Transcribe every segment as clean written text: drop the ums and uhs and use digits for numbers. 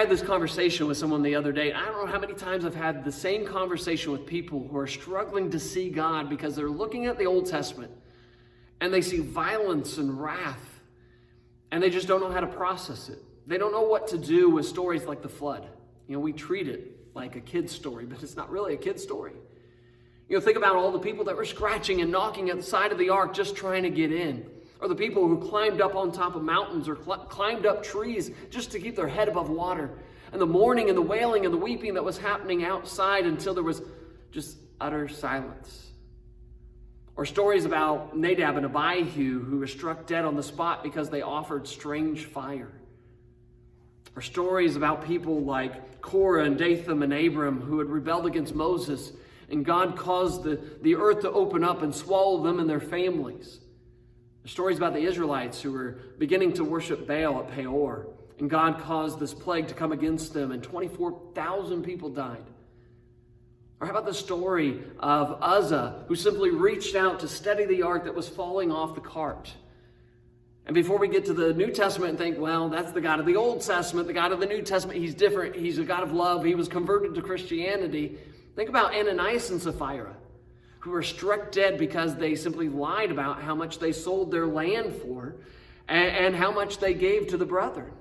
had this conversation with someone the other day. I don't know how many times I've had the same conversation with people who are struggling to see God because they're looking at the Old Testament and they see violence and wrath and they just don't know how to process it. They don't know what to do with stories like the flood. We treat it like a kid's story, but it's not really a kid's story. Think about all the people that were scratching and knocking at the side of the ark just trying to get in. Or the people who climbed up on top of mountains or climbed up trees just to keep their head above water. And the mourning and the wailing and the weeping that was happening outside until there was just utter silence. Or stories about Nadab and Abihu who were struck dead on the spot because they offered strange fire. Or stories about people like Korah and Dathan and Abram who had rebelled against Moses, and God caused the earth to open up and swallow them and their families. Stories about the Israelites who were beginning to worship Baal at Peor, and God caused this plague to come against them, and 24,000 people died. Or how about the story of Uzzah, who simply reached out to steady the ark that was falling off the cart? And before we get to the New Testament and think, well, that's the God of the Old Testament, the God of the New Testament, he's different, he's a God of love, he was converted to Christianity. Think about Ananias and Sapphira, who were struck dead because they simply lied about how much they sold their land for and how much they gave to the brethren.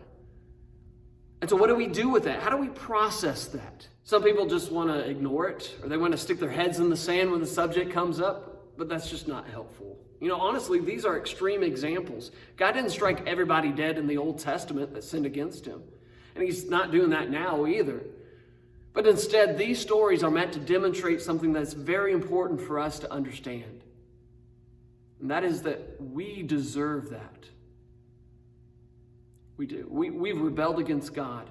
And so what do we do with that? How do we process that? Some people just want to ignore it, or they want to stick their heads in the sand when the subject comes up, but that's just not helpful. Honestly, these are extreme examples. God didn't strike everybody dead in the Old Testament that sinned against him, and he's not doing that now either. But instead, these stories are meant to demonstrate something that's very important for us to understand. And that is that we deserve that. We do. We've rebelled against God.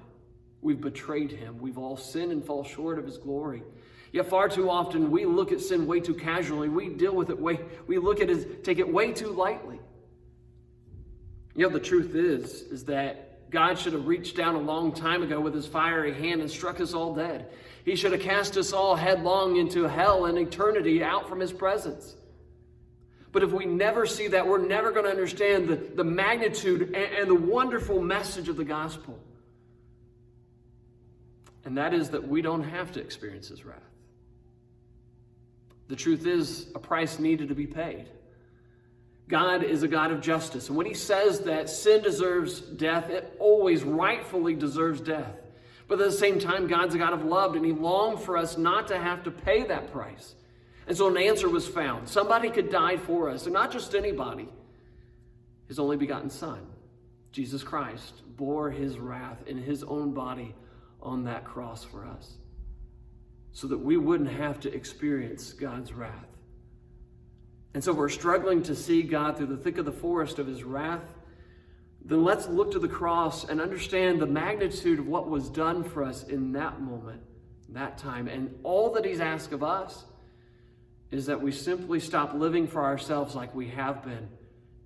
We've betrayed him. We've all sinned and fall short of his glory. Yet far too often, we look at sin way too casually. We deal with it take it way too lightly. The truth is that God should have reached down a long time ago with his fiery hand and struck us all dead. He should have cast us all headlong into hell and eternity out from his presence. But if we never see that, we're never going to understand the magnitude and the wonderful message of the gospel. And that is that we don't have to experience his wrath. The truth is, a price needed to be paid. God is a God of justice. And when he says that sin deserves death, it always rightfully deserves death. But at the same time, God's a God of love, and he longed for us not to have to pay that price. And so an answer was found. Somebody could die for us, and not just anybody. His only begotten Son, Jesus Christ, bore his wrath in his own body on that cross for us, so that we wouldn't have to experience God's wrath. And so if we're struggling to see God through the thick of the forest of his wrath, then let's look to the cross and understand the magnitude of what was done for us in that moment, that time. And all that he's asked of us is that we simply stop living for ourselves like we have been,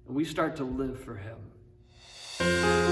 and we start to live for him.